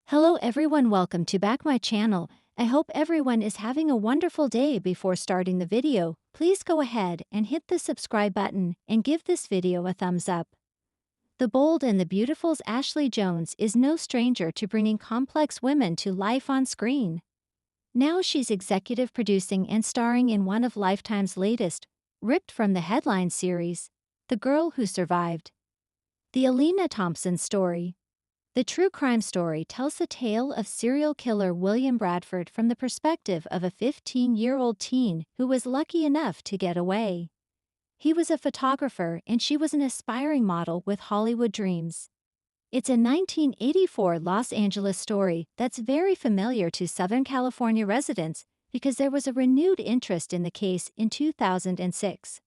Hello everyone, welcome to back my channel. I hope everyone is having a wonderful day. Before starting the video, please go ahead and hit the subscribe button and give this video a thumbs up. The bold and the beautiful's Ashley Jones is no stranger to bringing complex women to life on screen. Now she's executive producing and starring in one of Lifetime's latest, ripped from the headline series, The Girl Who Survived. The Alina Thompson story. The true crime story tells the tale of serial killer William Bradford from the perspective of a 15-year-old teen who was lucky enough to get away. He was a photographer and she was an aspiring model with Hollywood dreams. It's a 1984 Los Angeles story that's very familiar to Southern California residents because there was a renewed interest in the case in 2006.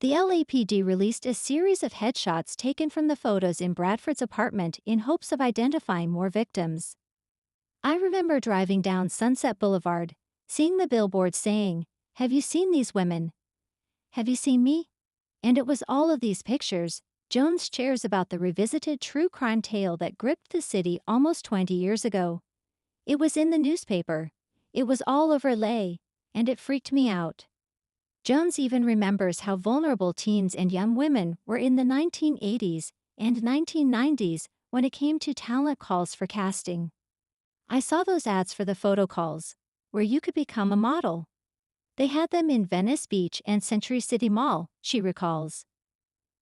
The LAPD released a series of headshots taken from the photos in Bradford's apartment in hopes of identifying more victims. I remember driving down Sunset Boulevard, seeing the billboard saying, "Have you seen these women? Have you seen me?" And it was all of these pictures. Jones shares about the revisited true crime tale that gripped the city almost 20 years ago. It was in the newspaper. It was all over LA, and it freaked me out. Jones even remembers how vulnerable teens and young women were in the 1980s and 1990s when it came to talent calls for casting. "I saw those ads for the photo calls, where you could become a model. They had them in Venice Beach and Century City Mall," she recalls.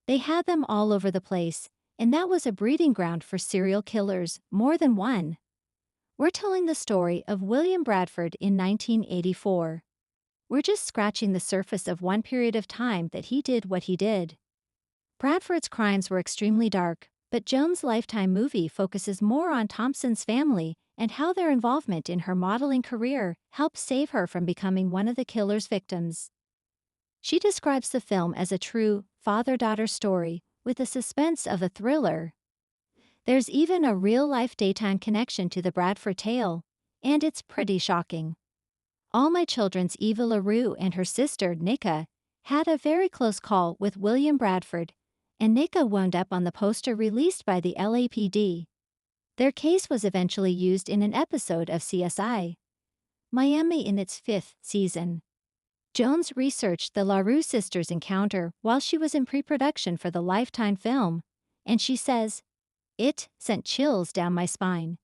"They had them all over the place, and that was a breeding ground for serial killers, more than one." We're telling the story of William Bradford in 1984. We're just scratching the surface of one period of time that he did what he did. Bradford's crimes were extremely dark, but Jones' Lifetime movie focuses more on Thompson's family and how their involvement in her modeling career helped save her from becoming one of the killer's victims. She describes the film as a true father-daughter story with the suspense of a thriller. There's even a real-life daytime connection to the Bradford tale, and it's pretty shocking. All My Children's Eva LaRue and her sister, Nika, had a very close call with William Bradford, and Nika wound up on the poster released by the LAPD. Their case was eventually used in an episode of CSI Miami in its 5th season. Jones researched the LaRue sisters' encounter while she was in pre-production for the Lifetime film, and she says, "It sent chills down my spine."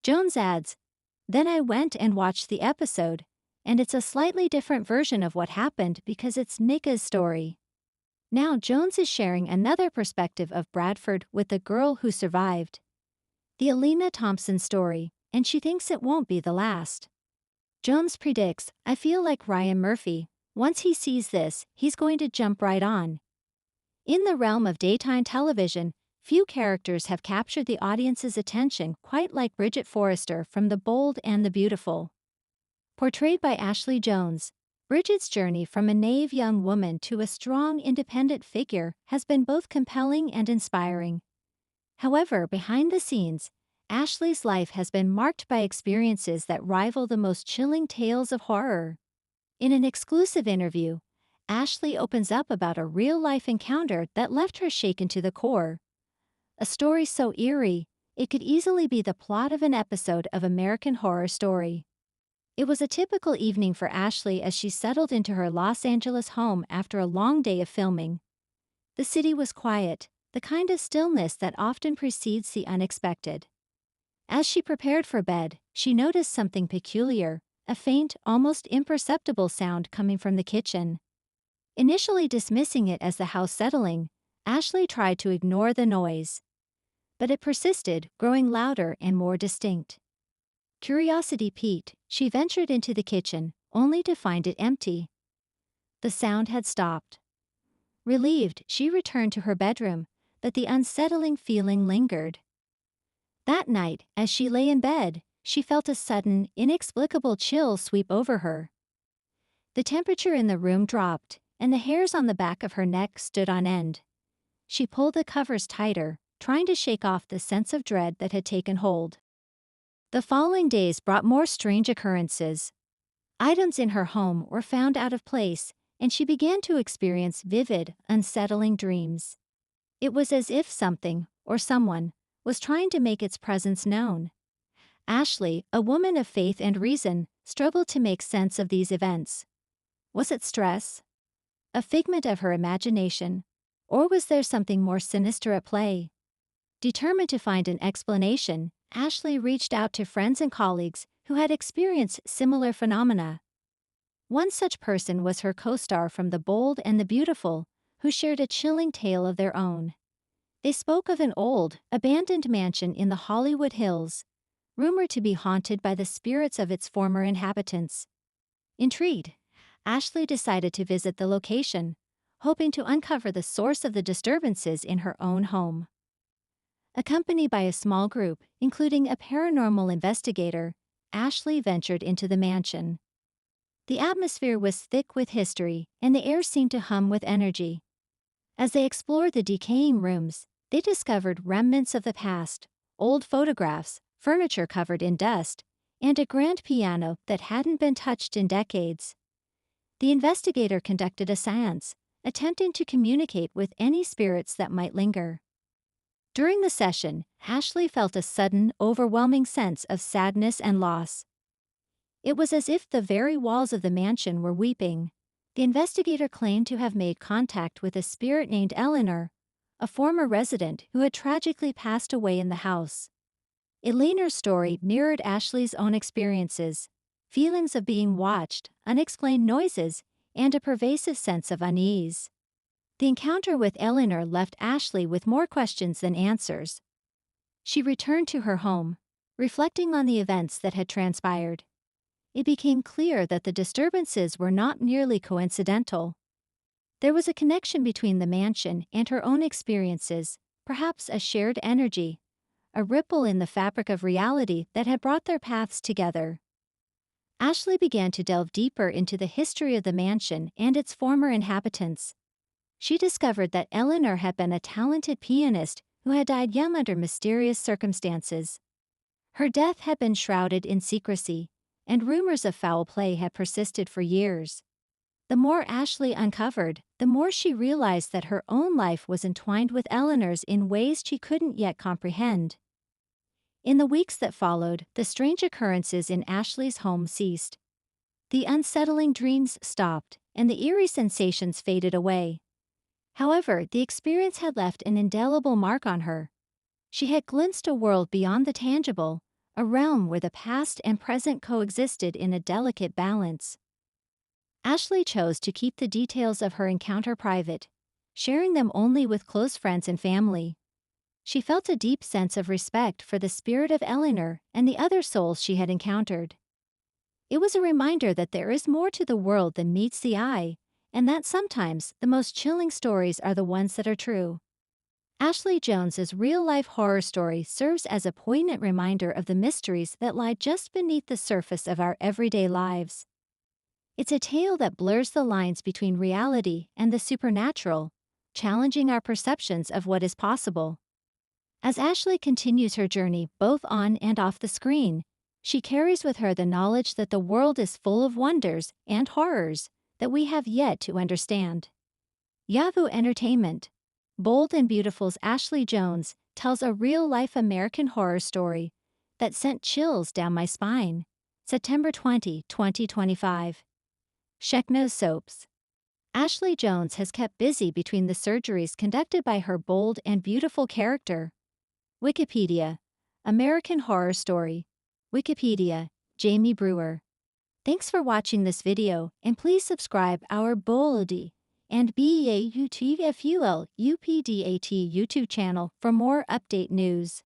Jones adds, "Then I went and watched the episode, and it's a slightly different version of what happened because it's Nika's story." Now Jones is sharing another perspective of Bradford with The Girl Who Survived. The Alina Thompson story, and she thinks it won't be the last. Jones predicts, "I feel like Ryan Murphy. Once he sees this, he's going to jump right on." In the realm of daytime television, few characters have captured the audience's attention quite like Bridget Forrester from The Bold and the Beautiful. Portrayed by Ashley Jones, Bridget's journey from a naive young woman to a strong, independent figure has been both compelling and inspiring. However, behind the scenes, Ashley's life has been marked by experiences that rival the most chilling tales of horror. In an exclusive interview, Ashley opens up about a real-life encounter that left her shaken to the core. A story so eerie, it could easily be the plot of an episode of American Horror Story. It was a typical evening for Ashley as she settled into her Los Angeles home after a long day of filming. The city was quiet, the kind of stillness that often precedes the unexpected. As she prepared for bed, she noticed something peculiar, a faint, almost imperceptible sound coming from the kitchen. Initially dismissing it as the house settling, Ashley tried to ignore the noise. But it persisted, growing louder and more distinct. Curiosity piqued, she ventured into the kitchen, only to find it empty. The sound had stopped. Relieved, she returned to her bedroom, but the unsettling feeling lingered. That night, as she lay in bed, she felt a sudden, inexplicable chill sweep over her. The temperature in the room dropped, and the hairs on the back of her neck stood on end. She pulled the covers tighter, trying to shake off the sense of dread that had taken hold. The following days brought more strange occurrences. Items in her home were found out of place, and she began to experience vivid, unsettling dreams. It was as if something, or someone, was trying to make its presence known. Ashley, a woman of faith and reason, struggled to make sense of these events. Was it stress? A figment of her imagination? Or was there something more sinister at play? Determined to find an explanation, Ashley reached out to friends and colleagues who had experienced similar phenomena. One such person was her co-star from The Bold and the Beautiful, who shared a chilling tale of their own. They spoke of an old, abandoned mansion in the Hollywood Hills, rumored to be haunted by the spirits of its former inhabitants. Intrigued, Ashley decided to visit the location, hoping to uncover the source of the disturbances in her own home. Accompanied by a small group, including a paranormal investigator, Ashley ventured into the mansion. The atmosphere was thick with history, and the air seemed to hum with energy. As they explored the decaying rooms, they discovered remnants of the past, old photographs, furniture covered in dust, and a grand piano that hadn't been touched in decades. The investigator conducted a séance, attempting to communicate with any spirits that might linger. During the session, Ashley felt a sudden, overwhelming sense of sadness and loss. It was as if the very walls of the mansion were weeping. The investigator claimed to have made contact with a spirit named Eleanor, a former resident who had tragically passed away in the house. Eleanor's story mirrored Ashley's own experiences: feelings of being watched, unexplained noises, and a pervasive sense of unease. The encounter with Eleanor left Ashley with more questions than answers. She returned to her home, reflecting on the events that had transpired. It became clear that the disturbances were not merely coincidental. There was a connection between the mansion and her own experiences, perhaps a shared energy, a ripple in the fabric of reality that had brought their paths together. Ashley began to delve deeper into the history of the mansion and its former inhabitants. She discovered that Eleanor had been a talented pianist who had died young under mysterious circumstances. Her death had been shrouded in secrecy, and rumors of foul play had persisted for years. The more Ashley uncovered, the more she realized that her own life was entwined with Eleanor's in ways she couldn't yet comprehend. In the weeks that followed, the strange occurrences in Ashley's home ceased. The unsettling dreams stopped, and the eerie sensations faded away. However, the experience had left an indelible mark on her. She had glimpsed a world beyond the tangible, a realm where the past and present coexisted in a delicate balance. Ashley chose to keep the details of her encounter private, sharing them only with close friends and family. She felt a deep sense of respect for the spirit of Eleanor and the other souls she had encountered. It was a reminder that there is more to the world than meets the eye, and that sometimes the most chilling stories are the ones that are true. Ashley Jones's real-life horror story serves as a poignant reminder of the mysteries that lie just beneath the surface of our everyday lives. It's a tale that blurs the lines between reality and the supernatural, challenging our perceptions of what is possible. As Ashley continues her journey both on and off the screen, she carries with her the knowledge that the world is full of wonders and horrors that we have yet to understand. Yahoo Entertainment, Bold and Beautiful's Ashley Jones tells a real-life American horror story that sent chills down my spine. September 20, 2025. Sheknos Soaps. Ashley Jones has kept busy between the surgeries conducted by her bold and beautiful character. Wikipedia. American Horror Story. Wikipedia. Jamie Brewer. Thanks for watching this video, and please subscribe our Boldy and BAUTFUL UPDAT YouTube channel for more update news.